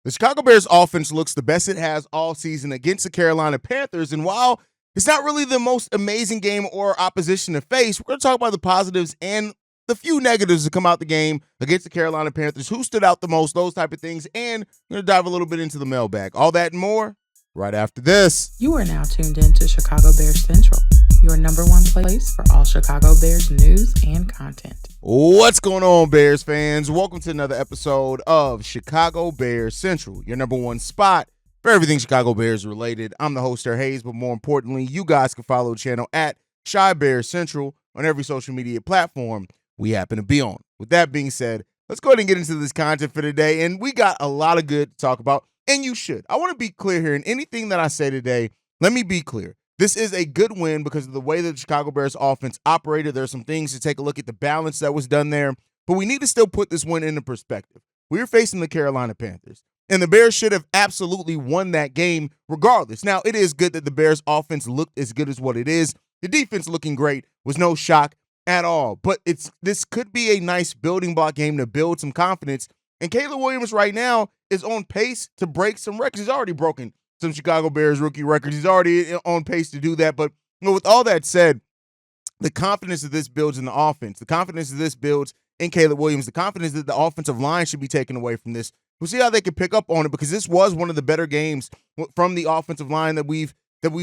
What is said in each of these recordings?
The Chicago Bears offense looks the best it has all season against the Carolina Panthers. And while it's not really the most amazing game or opposition to face, we're going to talk about the positives and the few negatives that come out the game against the Carolina Panthers, who stood out the most, those type of things. And we're going to dive a little bit into the mailbag. All that and more right after this. You are now tuned in to Chicago Bears Central, your number one place for all Chicago Bears news and content. What's going on, Bears fans? Welcome to another episode of Chicago Bears Central, your number one spot for everything Chicago Bears related. I'm the host, Haize, but more importantly, you guys can follow the channel at Chi Bears Central on every social media platform we happen to be on. With that being said, let's go ahead and get into this content for today, and we got a lot of good to talk about, and you should. I want to be clear here, in anything that I say today, let me be clear. This is a good win because of the way that the Chicago Bears offense operated. There's some things to take a look at the balance that was done there, but we need to still put this win into perspective. We're facing the Carolina Panthers, and the Bears should have absolutely won that game regardless. Now, it is good that the Bears offense looked as good as what it is. The defense looking great was no shock at all, but this could be a nice building block game to build some confidence, and Caleb Williams right now is on pace to break some records. He's already broken some Chicago Bears rookie records. He's already on pace to do that. But with all that said, the confidence that this builds in the offense, the confidence that this builds in Caleb Williams, the confidence that the offensive line should be taken away from this. We'll see how they can pick up on it, because this was one of the better games from the offensive line that we've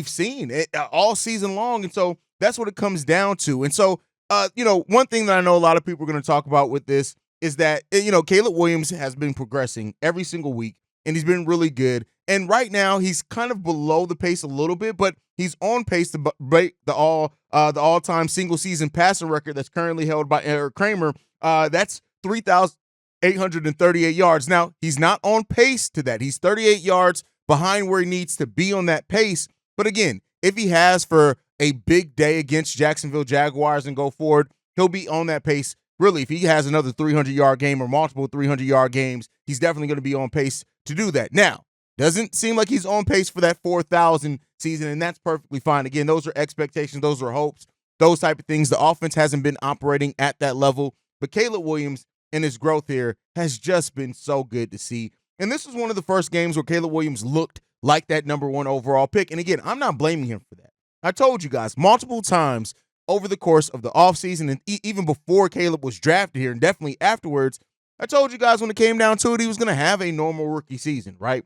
seen all season long. And so that's what it comes down to. And so, one thing that I know a lot of people are going to talk about with this is that, Caleb Williams has been progressing every single week, and he's been really good. And right now, he's kind of below the pace a little bit, but he's on pace to break the all-time single-season passing record that's currently held by Eric Kramer. That's 3,838 yards. Now, he's not on pace to that. He's 38 yards behind where he needs to be on that pace. But again, if he has for a big day against Jacksonville Jaguars and go forward, he'll be on that pace. Really, if he has another 300-yard game or multiple 300-yard games, he's definitely going to be on pace to do that. Now, doesn't seem like he's on pace for that 4,000 season, and that's perfectly fine. Again, those are expectations, those are hopes, those type of things. The offense hasn't been operating at that level, but Caleb Williams and his growth here has just been so good to see. And this was one of the first games where Caleb Williams looked like that number one overall pick. And again, I'm not blaming him for that. I told you guys multiple times over the course of the offseason and even before Caleb was drafted here, and definitely afterwards, I told you guys when it came down to it, he was going to have a normal rookie season, right?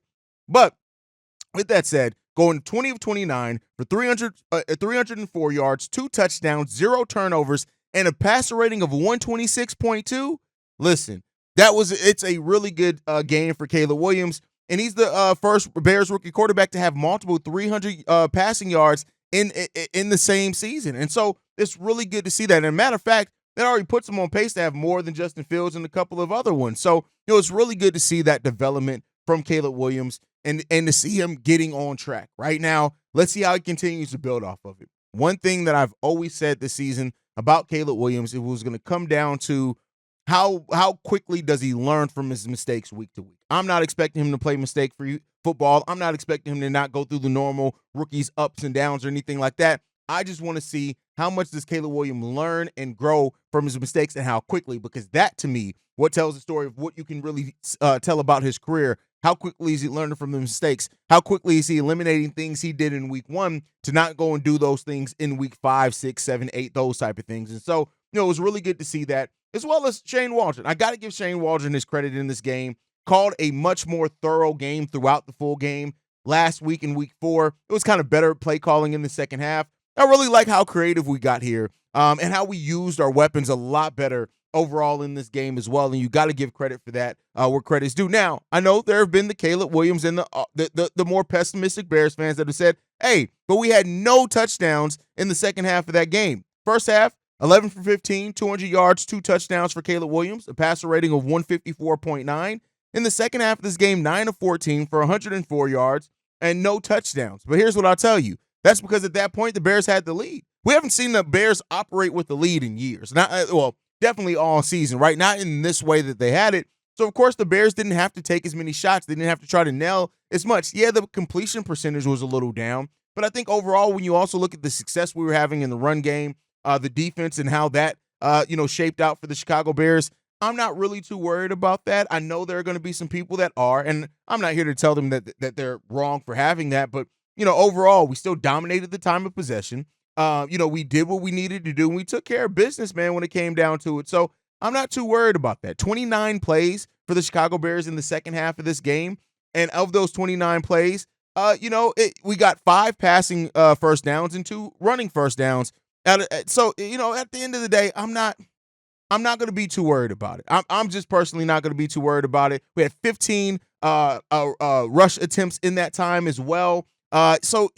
But with that said, going 20 of 29 for 304 yards, 2 touchdowns, 0 turnovers, and a passer rating of 126.2. Listen, it's a really good game for Caleb Williams, and he's the first Bears rookie quarterback to have multiple 300 passing yards in the same season. And so it's really good to see that. And a matter of fact, that already puts him on pace to have more than Justin Fields and a couple of other ones. So, it's really good to see that development from Caleb Williams and to see him getting on track. Right now, let's see how he continues to build off of it. One thing that I've always said this season about Caleb Williams, it was going to come down to how quickly does he learn from his mistakes week to week. I'm not expecting him to play mistake-free football. I'm not expecting him to not go through the normal rookies ups and downs or anything like that. I just want to see how much does Caleb Williams learn and grow from his mistakes and how quickly, because that, to me, what tells the story of what you can really tell about his career. How quickly is he learning from the mistakes? How quickly is he eliminating things he did in week 1 to not go and do those things in week 5, 6, 7, 8, those type of things. And so, it was really good to see that, as well as Shane Waldron. I got to give Shane Waldron his credit in this game. Called a much more thorough game throughout the full game. Last week in week 4, it was kind of better play calling in the second half. I really like how creative we got here and how we used our weapons a lot better overall in this game as well, and you got to give credit for that where credit's due. Now, I know there have been the Caleb Williams and the more pessimistic Bears fans that have said, hey, but we had no touchdowns in the second half of that game. First half, 11 for 15, 200 yards, 2 touchdowns for Caleb Williams, a passer rating of 154.9. In the second half of this game, 9 of 14 for 104 yards and no touchdowns. But here's what I'll tell you. That's because at that point, the Bears had the lead. We haven't seen the Bears operate with the lead in years. Definitely all season, right? Not in this way that they had it. So, of course, the Bears didn't have to take as many shots. They didn't have to try to nail as much. Yeah, the completion percentage was a little down. But I think overall, when you also look at the success we were having in the run game, the defense and how that, shaped out for the Chicago Bears, I'm not really too worried about that. I know there are going to be some people that are, and I'm not here to tell them that they're wrong for having that, but overall, we still dominated the time of possession. We did what we needed to do, and we took care of business, man, when it came down to it. So I'm not too worried about that. 29 plays for the Chicago Bears in the second half of this game, and of those 29 plays, we got 5 passing first downs and 2 running first downs. So at the end of the day, I'm not going to be too worried about it. I'm just personally not going to be too worried about it. We had 15 rush attempts in that time as well. So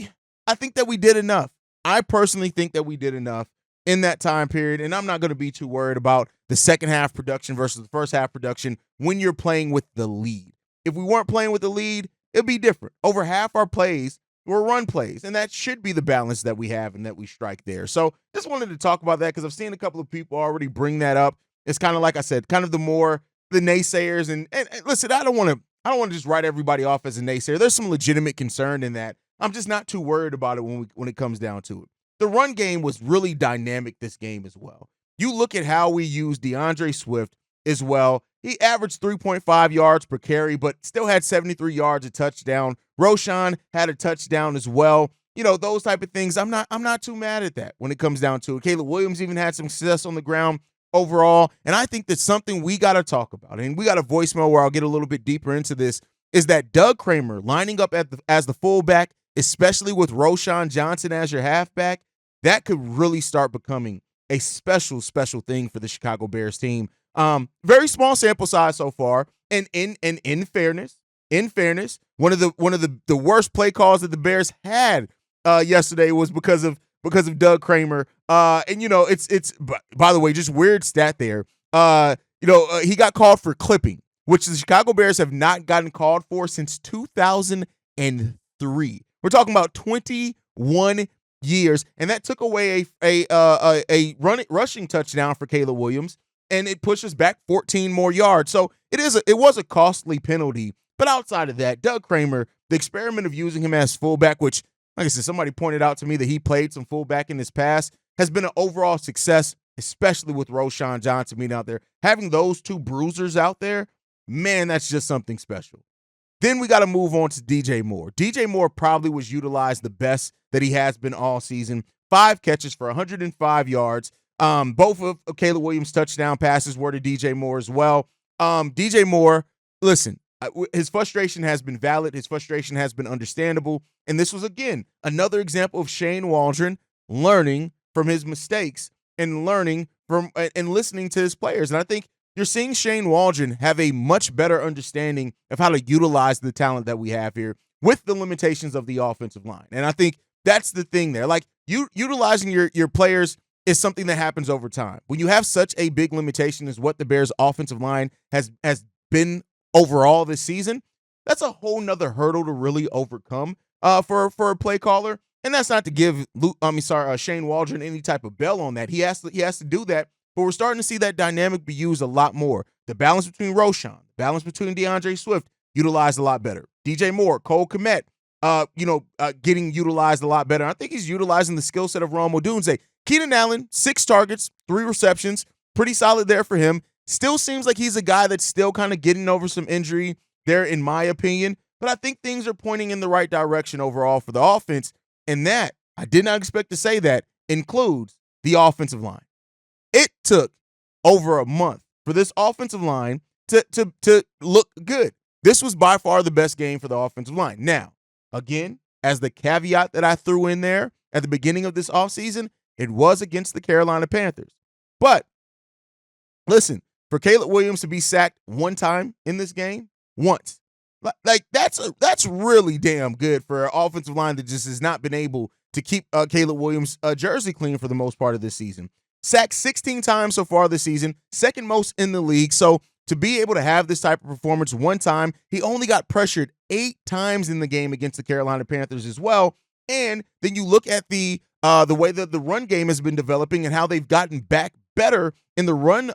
I think that we did enough. I personally think that we did enough in that time period, and I'm not going to be too worried about the second half production versus the first half production when you're playing with the lead. If we weren't playing with the lead, it'd be different. Over half our plays were run plays, and that should be the balance that we have and that we strike there. So just wanted to talk about that because I've seen a couple of people already bring that up. It's kind of like I said, kind of the naysayers. And listen, I don't want to just write everybody off as a naysayer. There's some legitimate concern in that. I'm just not too worried about it when it comes down to it. The run game was really dynamic this game as well. You look at how we used DeAndre Swift as well. He averaged 3.5 yards per carry, but still had 73 yards, a touchdown. Roschon had a touchdown as well. Those type of things. I'm not too mad at that when it comes down to it. Caleb Williams even had some success on the ground overall. And I think that's something we got to talk about. And we got a voicemail where I'll get a little bit deeper into this, is that Doug Kramer lining up as the fullback, especially with Roschon Johnson as your halfback, that could really start becoming a special thing for the Chicago Bears team. Very small sample size so far. And in fairness, one of the worst play calls that the Bears had yesterday was because of Doug Kramer. It's by the way, just weird stat there. He got called for clipping, which the Chicago Bears have not gotten called for since 2003. We're talking about 21 years, and that took away a rushing touchdown for Caleb Williams, and it pushes back 14 more yards. So it was a costly penalty. But outside of that, Doug Kramer, the experiment of using him as fullback, which, like I said, somebody pointed out to me that he played some fullback in his past, has been an overall success, especially with Roschon Johnson being out there. Having those 2 bruisers out there, man, that's just something special. Then we got to move on to DJ Moore. DJ Moore probably was utilized the best that he has been all season. 5 catches for 105 yards. Both of Caleb Williams' touchdown passes were to DJ Moore as well. DJ Moore, listen, his frustration has been valid. His frustration has been understandable. And this was, again, another example of Shane Waldron learning from his mistakes and learning from and listening to his players. And I think you're seeing Shane Waldron have a much better understanding of how to utilize the talent that we have here with the limitations of the offensive line. And I think that's the thing there. Like, utilizing your players is something that happens over time. When you have such a big limitation as what the Bears' offensive line has been overall this season, that's a whole nother hurdle to really overcome for a play caller. And that's not to give Shane Waldron any type of bell on that. He has to do that. But we're starting to see that dynamic be used a lot more. The balance between Roschon, the balance between DeAndre Swift, utilized a lot better. DJ Moore, Cole Kmet, getting utilized a lot better. I think he's utilizing the skill set of Rome Odunze. Keenan Allen, 6 targets, 3 receptions, pretty solid there for him. Still seems like he's a guy that's still kind of getting over some injury there, in my opinion. But I think things are pointing in the right direction overall for the offense. And that, I did not expect to say that, includes the offensive line. It took over a month for this offensive line to look good. This was by far the best game for the offensive line. Now, again, as the caveat that I threw in there at the beginning of this offseason, it was against the Carolina Panthers. But listen, for Caleb Williams to be sacked 1 time in this game, once, like that's really damn good for an offensive line that just has not been able to keep Caleb Williams' jersey clean for the most part of this season. Sacked 16 times so far this season, second most in the league. So to be able to have this type of performance 1 time, he only got pressured 8 times in the game against the Carolina Panthers as well. And then you look at the way that the run game has been developing and how they've gotten back better in the run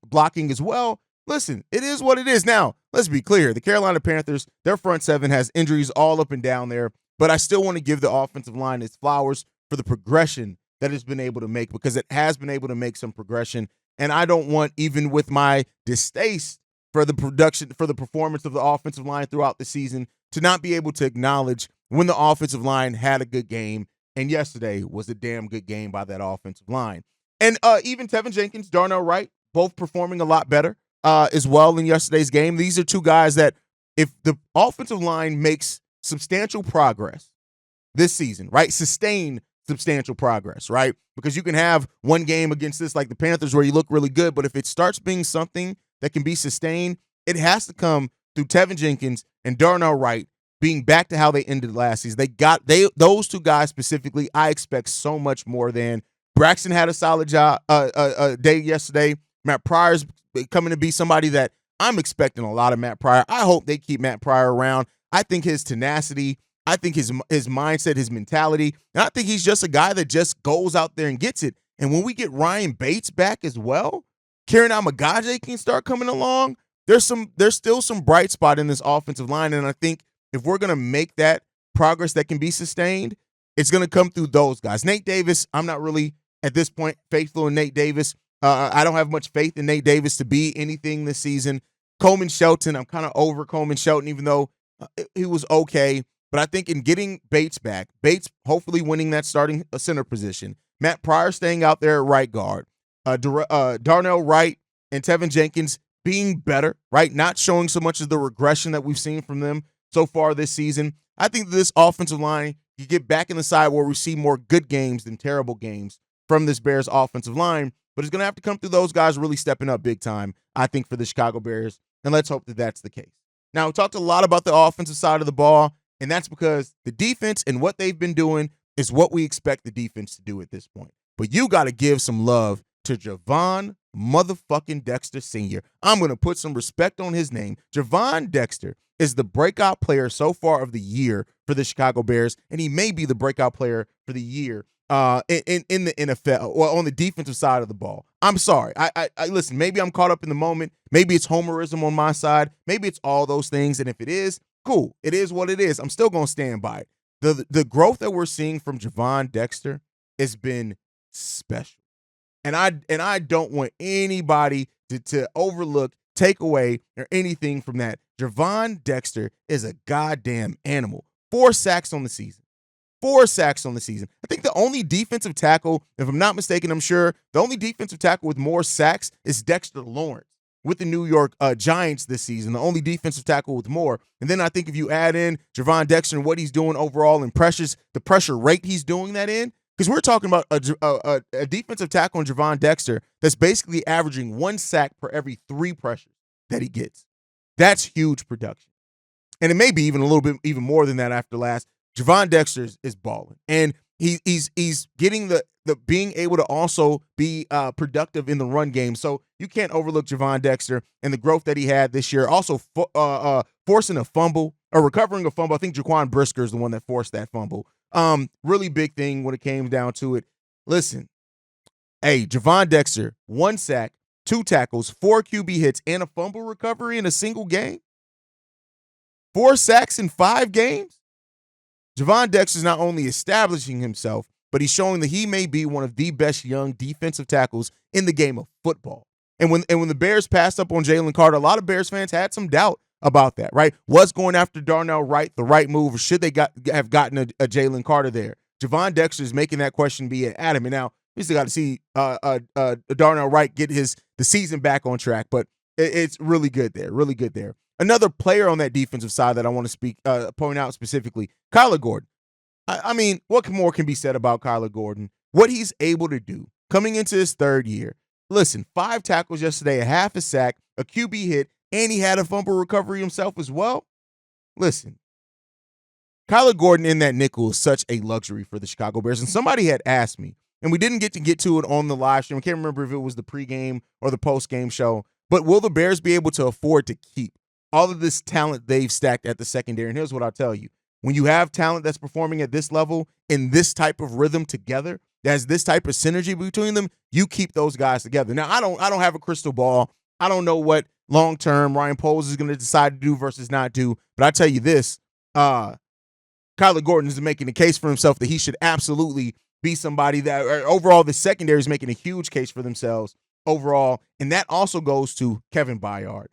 blocking as well. Listen, it is what it is. Now, let's be clear. The Carolina Panthers, their front 7 has injuries all up and down there, but I still want to give the offensive line its flowers for the progression that it's been able to make, because it has been able to make some progression. And I don't want, even with my distaste for the performance of the offensive line throughout the season, to not be able to acknowledge when the offensive line had a good game. And yesterday was a damn good game by that offensive line. And even Tevin Jenkins, Darnell Wright, both performing a lot better as well in yesterday's game. These are two guys that, if the offensive line makes substantial progress this season, right, sustain substantial progress, right, because you can have one game against this like the Panthers where you look really good, but if it starts being something that can be sustained, it has to come through Tevin Jenkins and Darnell Wright being back to how they ended last season. Those two guys specifically, I expect so much more than. Braxton had a solid day yesterday. Matt Pryor's coming to be somebody that I'm expecting a lot of Matt Pryor. I hope they keep Matt Pryor around. I think his tenacity, I think his mindset, his mentality, and I think he's just a guy that just goes out there and gets it. And when we get Ryan Bates back as well, Kieran Amagaje can start coming along. There's still some bright spot in this offensive line, and I think if we're going to make that progress that can be sustained, it's going to come through those guys. Nate Davis, I'm not really, at this point, faithful in Nate Davis. I don't have much faith in Nate Davis to be anything this season. Coleman Shelton, I'm kind of over Coleman Shelton, even though he was okay. But I think in getting Bates back, Bates hopefully winning that starting center position, Matt Pryor staying out there at right guard, Darnell Wright and Tevin Jenkins being better, right, not showing so much of the regression that we've seen from them so far this season. I think this offensive line, you get back in the side where we see more good games than terrible games from this Bears offensive line, but it's going to have to come through those guys really stepping up big time, I think, for the Chicago Bears, and let's hope that that's the case. Now, we talked a lot about the offensive side of the ball, and that's because the defense and what they've been doing is what we expect the defense to do at this point. But you got to give some love to Gervon motherfucking Dexter Sr. I'm going to put some respect on his name. Gervon Dexter is the breakout player so far of the year for the Chicago Bears, and he may be the breakout player for the year in the NFL, or on the defensive side of the ball. I'm sorry. I listen, maybe I'm caught up in the moment. Maybe it's homerism on my side. Maybe it's all those things, and if it is, cool. It is what it is. I'm still going to stand by it. The growth that we're seeing from Gervon Dexter has been special. And I don't want anybody to overlook, take away, or anything from that. Gervon Dexter is a goddamn animal. 4 sacks on the season. 4 sacks on the season. I think the only defensive tackle, if I'm not mistaken, I'm sure, the only defensive tackle with more sacks is Dexter Lawrence with the New York Giants this season, the only defensive tackle with more. And then I think if you add in Gervon Dexter and what he's doing overall in pressures, the pressure rate he's doing that in, because we're talking about a defensive tackle in Gervon Dexter that's basically averaging 1 sack per every 3 pressures that he gets. That's huge production. And it may be even a little bit even more than that after last. Gervon Dexter is balling. And he's getting the being able to also be productive in the run game. So you can't overlook Gervon Dexter and the growth that he had this year. Also forcing a fumble, or recovering a fumble. I think Jaquan Brisker is the one that forced that fumble. Really big thing when it came down to it. Listen, hey, Gervon Dexter, 1 sack, 2 tackles, 4 QB hits, and a fumble recovery in a single game. 4 sacks in 5 games. Gervon Dexter is not only establishing himself, but he's showing that he may be one of the best young defensive tackles in the game of football. And when the Bears passed up on Jalen Carter, a lot of Bears fans had some doubt about that, right? Was going after Darnell Wright the right move, or should they have gotten a Jalen Carter there? Gervon Dexter is making that question be adamant. Now, we still got to see Darnell Wright get the season back on track, but it's really good there, really good there. Another player on that defensive side that I want to point out specifically, Kyler Gordon. I mean, what more can be said about Kyler Gordon? What he's able to do coming into his 3rd year. Listen, 5 tackles yesterday, a half a sack, a QB hit, and he had a fumble recovery himself as well. Listen, Kyler Gordon in that nickel is such a luxury for the Chicago Bears. And somebody had asked me, and we didn't get to it on the live stream. I can't remember if it was the pregame or the postgame show, but will the Bears be able to afford to keep all of this talent they've stacked at the secondary? And here's what I'll tell you. When you have talent that's performing at this level in this type of rhythm together, there's this type of synergy between them, you keep those guys together. Now, I don't have a crystal ball. I don't know what long-term Ryan Poles is going to decide to do versus not do, but I tell you this, Kyler Gordon is making a case for himself that he should absolutely be somebody that, or overall the secondary is making a huge case for themselves overall, and that also goes to Kevin Byard.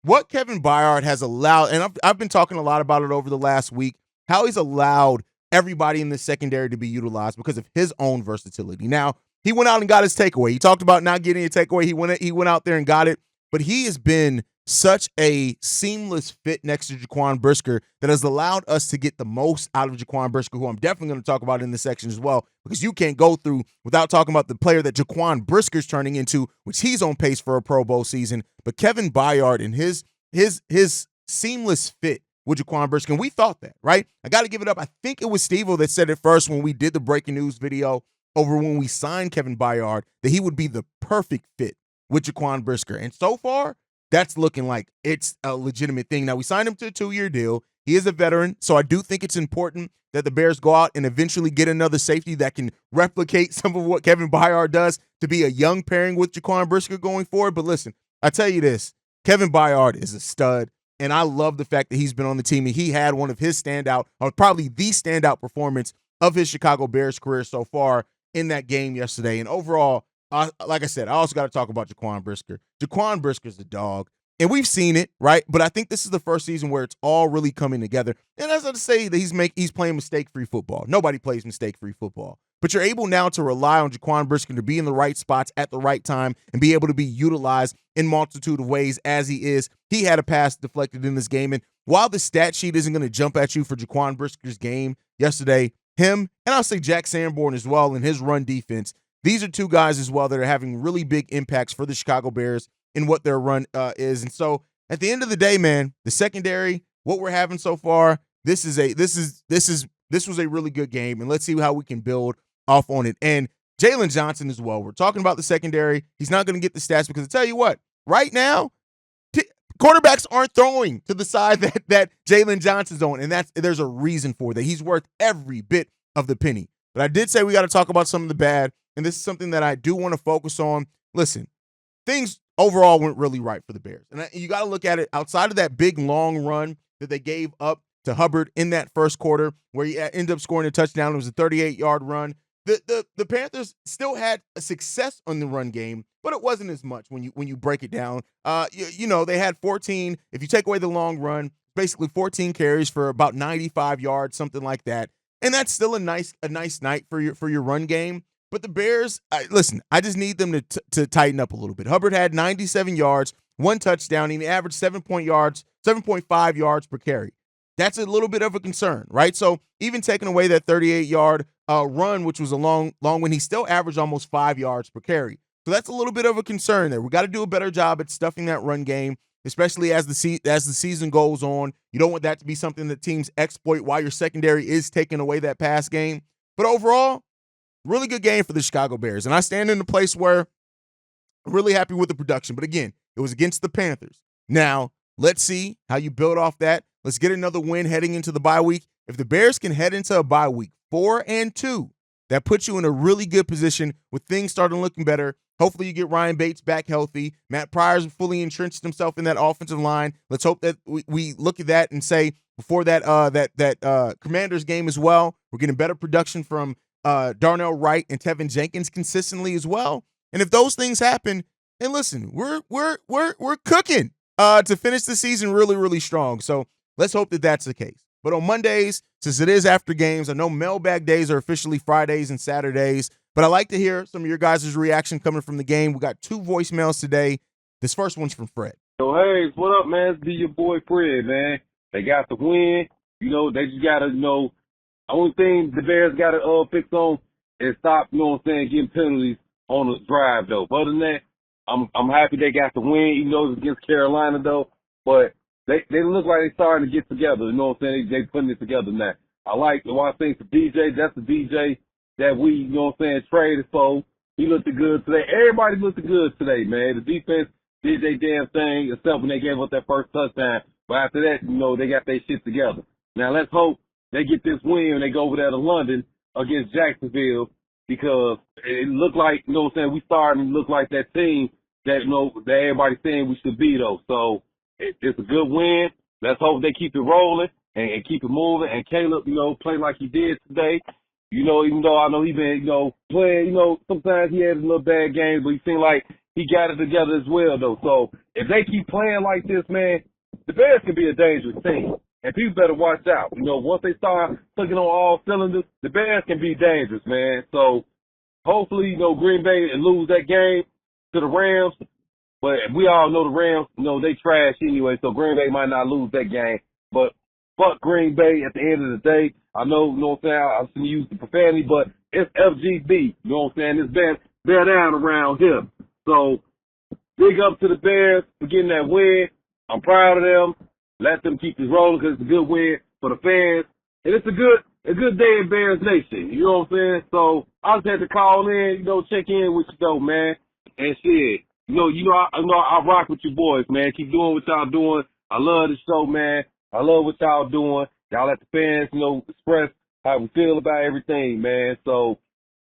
What Kevin Byard has allowed, and I've been talking a lot about it over the last week, how he's allowed everybody in the secondary to be utilized because of his own versatility. Now, he went out and got his takeaway. He talked about not getting a takeaway. He went out there and got it, but he has been such a seamless fit next to Jaquan Brisker that has allowed us to get the most out of Jaquan Brisker, who I'm definitely going to talk about in this section as well, because you can't go through without talking about the player that Jaquan Brisker's turning into, which he's on pace for a Pro Bowl season. But Kevin Byard and his seamless fit with Jaquan Brisker, and we thought that, right? I got to give it up. I think it was Steve-O that said it first when we did the breaking news video over when we signed Kevin Byard, that he would be the perfect fit with Jaquan Brisker. And so far, that's looking like it's a legitimate thing. Now, we signed him to a 2-year deal. He is a veteran, so I do think it's important that the Bears go out and eventually get another safety that can replicate some of what Kevin Byard does to be a young pairing with Jaquan Brisker going forward. But listen, I tell you this, Kevin Byard is a stud, and I love the fact that he's been on the team, and he had one of his standout, or probably the standout performance of his Chicago Bears career so far in that game yesterday. And overall, like I said, I also got to talk about Jaquan Brisker. Jaquan Brisker's the dog, and we've seen it, right? But I think this is the first season where it's all really coming together. And as I say, that he's playing mistake-free football. Nobody plays mistake-free football. But you're able now to rely on Jaquan Brisker to be in the right spots at the right time and be able to be utilized in multitude of ways as he is. He had a pass deflected in this game. And while the stat sheet isn't going to jump at you for Jaquan Brisker's game yesterday, him, and I'll say Jack Sanborn as well in his run defense, these are two guys as well that are having really big impacts for the Chicago Bears in what their run is. And so at the end of the day, man, the secondary, what we're having so far, this was a really good game, and let's see how we can build off on it. And Jalen Johnson as well. We're talking about the secondary. He's not going to get the stats because I tell you what, right now, quarterbacks aren't throwing to the side that Jalen Johnson's on, and there's a reason for that. He's worth every bit of the penny. But I did say we got to talk about some of the bad, and this is something that I do want to focus on. Listen, things overall went really right for the Bears. And you got to look at it outside of that big, long run that they gave up to Hubbard in that first quarter where he ended up scoring a touchdown. It was a 38-yard run. The Panthers still had a success on the run game, but it wasn't as much when you break it down. They had 14. If you take away the long run, basically 14 carries for about 95 yards, something like that. And that's still a nice night for your run game. But the Bears, listen, I just need them to tighten up a little bit. Hubbard had 97 yards, 1 touchdown, and he averaged 7.5 yards per carry. That's a little bit of a concern, right? So even taking away that 38-yard run, which was a long one, he still averaged almost 5 yards per carry. So that's a little bit of a concern there. We got to do a better job at stuffing that run game, especially as the season goes on. You don't want that to be something that teams exploit while your secondary is taking away that pass game. But overall, really good game for the Chicago Bears. And I stand in a place where I'm really happy with the production. But again, it was against the Panthers. Now, let's see how you build off that. Let's get another win heading into the bye week. If the Bears can head into a bye week 4-2, that puts you in a really good position with things starting looking better. Hopefully you get Ryan Bates back healthy. Matt Pryor's fully entrenched himself in that offensive line. Let's hope that we look at that and say before that Commanders game as well, we're getting better production from Darnell Wright and Tevin Jenkins consistently as well. And if those things happen, and listen, we're cooking to finish the season really, really strong. So let's hope that that's the case. But on Mondays, since it is after games, I know mailbag days are officially Fridays and Saturdays, but I like to hear some of your guys' reaction coming from the game. We got 2 voicemails today. This first one's from Fred. So, Haize, what up, man? It's your boy Fred, man. They got the win. They just got to, only thing the Bears got to fix on is stop, getting penalties on the drive, though. But other than that, I'm happy they got the win, even though it's against Carolina, though. But they look like they're starting to get together. They putting it together now. I like the one thing for DJ. That's the DJ that we, traded for. He looked good today. Everybody looked good today, man. The defense did their damn thing, except when they gave up that first touchdown. But after that, they got their shit together. Now let's hope they get this win when they go over there to London against Jacksonville, because it looked like, we starting to look like that team that, that everybody's saying we should be, though. So it's a good win. Let's hope they keep it rolling and keep it moving. And Caleb, play like he did today. Even though I know he been, playing, sometimes he has a little bad games, but he seemed like he got it together as well, though. So if they keep playing like this, man, the Bears can be a dangerous team. And people better watch out. Once they start clicking on all cylinders, the Bears can be dangerous, man. So hopefully, Green Bay lose that game to the Rams. But we all know the Rams, they trash anyway, so Green Bay might not lose that game. But fuck Green Bay at the end of the day. I know, what I'm saying, I'm going to use the profanity, but it's FGB. You know what I'm saying? It's bear down around here. So big up to the Bears for getting that win. I'm proud of them. Let them keep this rolling because it's a good win for the fans. And it's a good day in Bears Nation. You know what I'm saying? So I just had to call in, check in with you though, man. And shit. I rock with you boys, man. Keep doing what y'all doing. I love the show, man. I love what y'all doing. Y'all let the fans, express how we feel about everything, man. So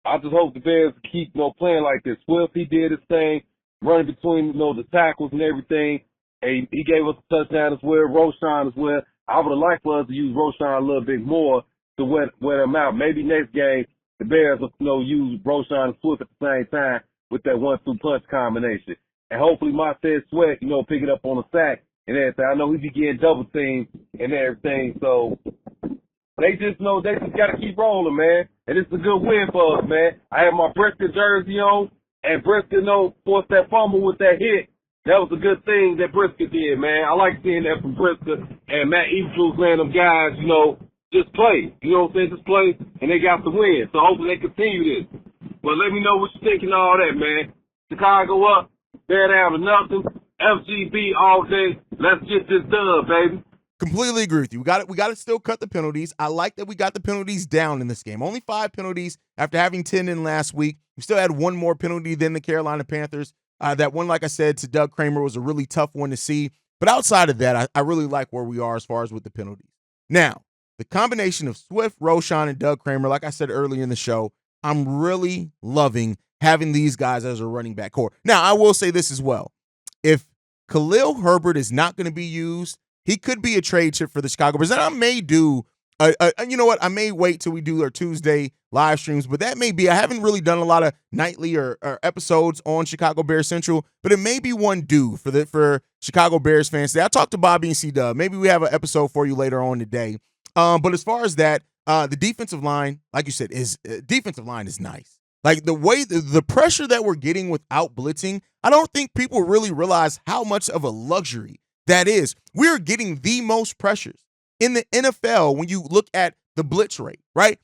I just hope the Bears keep, playing like this. Swift, he did his thing, running between, the tackles and everything. And he gave us a touchdown as well, Roshan as well. I would have liked for us to use Roshan a little bit more to wear them out. Maybe next game, the Bears will, use Roshan and Swift at the same time with that 1-2 punch combination. And hopefully Montez Sweat, pick it up on the sack and everything. I know he be getting double teamed and everything. So they just got to keep rolling, man. And it's a good win for us, man. I have my Brisket jersey on, and Brisket, forced that fumble with that hit. That was a good thing that Brisket did, man. I like seeing that from Brisket and Matt Eberflus, man, them guys, just play. You know what I'm saying? Just play, and they got the win. So hopefully they continue this. But let me know what you think and all that, man. Chicago up, bear down to nothing. FGB all day. Let's get this done, baby. Completely agree with you. We got to still cut the penalties. I like that we got the penalties down in this game. Only 5 penalties after having 10 in last week. We still had one more penalty than the Carolina Panthers. That one, like I said, to Doug Kramer was a really tough one to see. But outside of that, I really like where we are as far as with the penalties. Now, the combination of Swift, Roshan, and Doug Kramer, like I said earlier in the show, I'm really loving having these guys as a running back core. Now, I will say this as well. If Khalil Herbert is not going to be used, he could be a trade chip for the Chicago Bears. And I may do, you know what? I may wait till we do our Tuesday live streams, but that may be, I haven't really done a lot of nightly or episodes on Chicago Bears Central, but it may be one due for Chicago Bears fans today. I talked to Bobby and C-Dub. Maybe we have an episode for you later on today. But as far as that, the defensive line, like you said, defensive line is nice. Like the way the pressure that we're getting without blitzing, I don't think people really realize how much of a luxury that is. We're getting the most pressures in the NFL when you look at the blitz rate, right?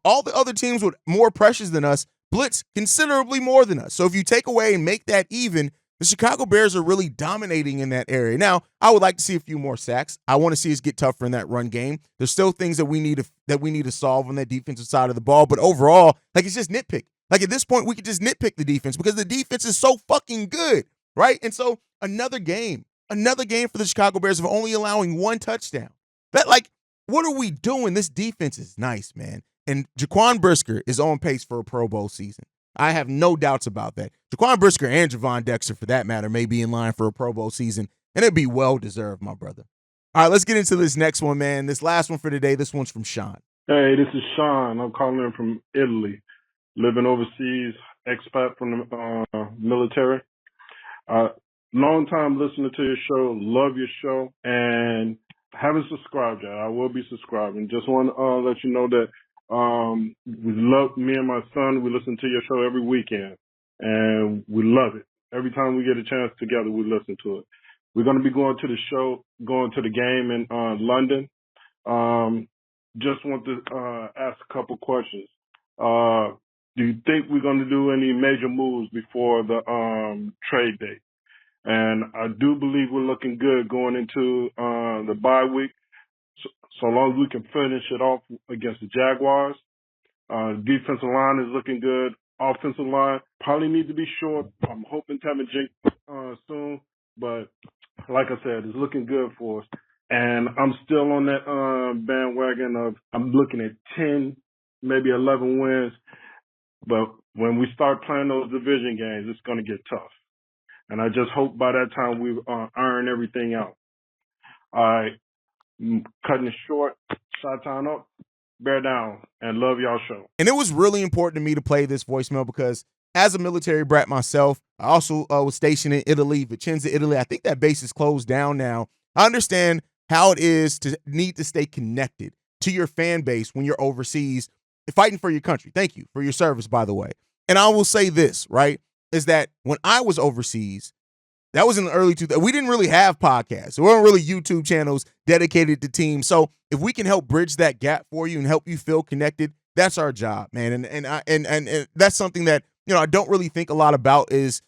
All the other teams with more pressures than us blitz considerably more than us. So if you take away and make that even, the Chicago Bears are really dominating in that area. Now, I would like to see a few more sacks. I want to see us get tougher in that run game. There's still things that we need to solve on that defensive side of the ball. But overall, like, it's just nitpick. Like, at this point, we could just nitpick the defense because the defense is so fucking good, right? And so another game for the Chicago Bears of only allowing 1 touchdown. That, like, what are we doing? This defense is nice, man. And Jaquan Brisker is on pace for a Pro Bowl season. I have no doubts about that. Jaquan Brisker and Gervon Dexter, for that matter, may be in line for a Pro Bowl season, and it'd be well-deserved, my brother. All right, let's get into this next one, man. This last one for today, this one's from Sean. Hey, this is Sean. I'm calling in from Italy, living overseas, expat from the military. Long time listener to your show, love your show, and haven't subscribed yet. I will be subscribing. Just want to let you know that we love, me and my son, we listen to your show every weekend, and we love it. Every time we get a chance together, we listen to it. We're going to be going to the show, going to the game in London. Just want to ask a couple questions. Do you think we're going to do any major moves before the trade date? And I do believe we're looking good going into the bye week, so long as we can finish it off against the Jaguars. Defensive line is looking good. Offensive line probably needs to be short. I'm hoping Tevin Jenkins soon, but like I said, it's looking good for us. And I'm still on that bandwagon of I'm looking at 10, maybe 11 wins. But when we start playing those division games, it's going to get tough. And I just hope by that time we've ironed everything out. All right, cutting it short, shot time up, bear down, and love y'all show. And it was really important to me to play this voicemail because as a military brat myself, I also was stationed in Italy, Vicenza, Italy. I think that base is closed down now. I understand how it is to need to stay connected to your fan base when you're overseas fighting for your country. Thank you for your service, by the way. And I will say this, right, is that when I was overseas, that was in the early 2000s. We didn't really have podcasts. There weren't really YouTube channels dedicated to teams. So if we can help bridge that gap for you and help you feel connected, that's our job, man. And that's something that, you know, I don't really think a lot about is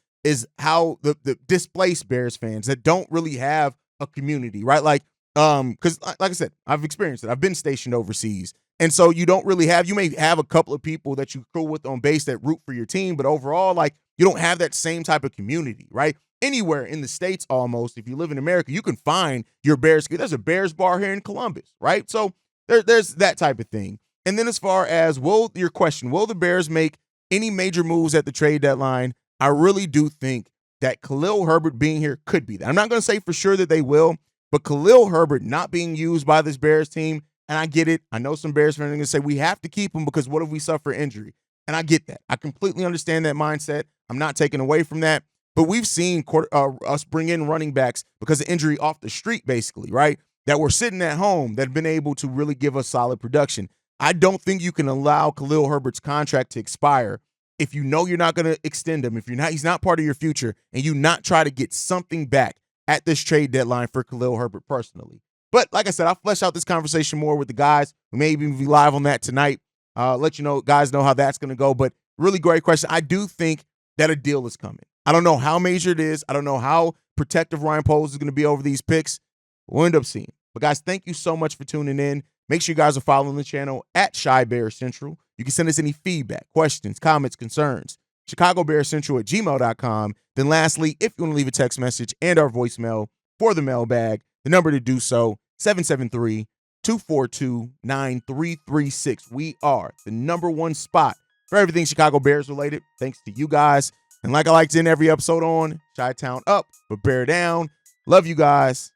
how the displaced Bears fans that don't really have a community, right? Like, because like I said, I've experienced it. I've been stationed overseas. And so you may have a couple of people that you cool with on base that root for your team, but overall, like, you don't have that same type of community, right? Anywhere in the States, almost, if you live in America, you can find your Bears. There's a Bears bar here in Columbus, right? So there's that type of thing. And then as far as, your question, will the Bears make any major moves at the trade deadline? I really do think that Khalil Herbert being here could be that. I'm not going to say for sure that they will, but Khalil Herbert not being used by this Bears team, and I get it. I know some Bears fans are going to say we have to keep him because what if we suffer injury? And I get that. I completely understand that mindset. I'm not taking away from that. But we've seen us bring in running backs because of injury off the street, basically, right? That were sitting at home that have been able to really give us solid production. I don't think you can allow Khalil Herbert's contract to expire if you know you're not going to extend him, he's not part of your future, and you not try to get something back at this trade deadline for Khalil Herbert personally. But like I said, I'll flesh out this conversation more with the guys. We may even be live on that tonight. Let you know, guys know how that's going to go. But really great question. I do think that a deal is coming. I don't know how major it is. I don't know how protective Ryan Poles is going to be over these picks. We'll end up seeing. But guys, thank you so much for tuning in. Make sure you guys are following the channel at Shy Bear Central. You can send us any feedback, questions, comments, concerns. ChicagoBearCentral@gmail.com. Then lastly, if you want to leave a text message and our voicemail for the mailbag, the number to do so, 773-242-9336. We are the #1 spot for everything Chicago Bears related. Thanks to you guys. And like I like to end every episode on, Chi-Town up, but Bear down. Love you guys.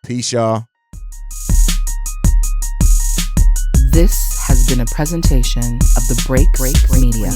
Peace, y'all. This has been a presentation of the Break Media.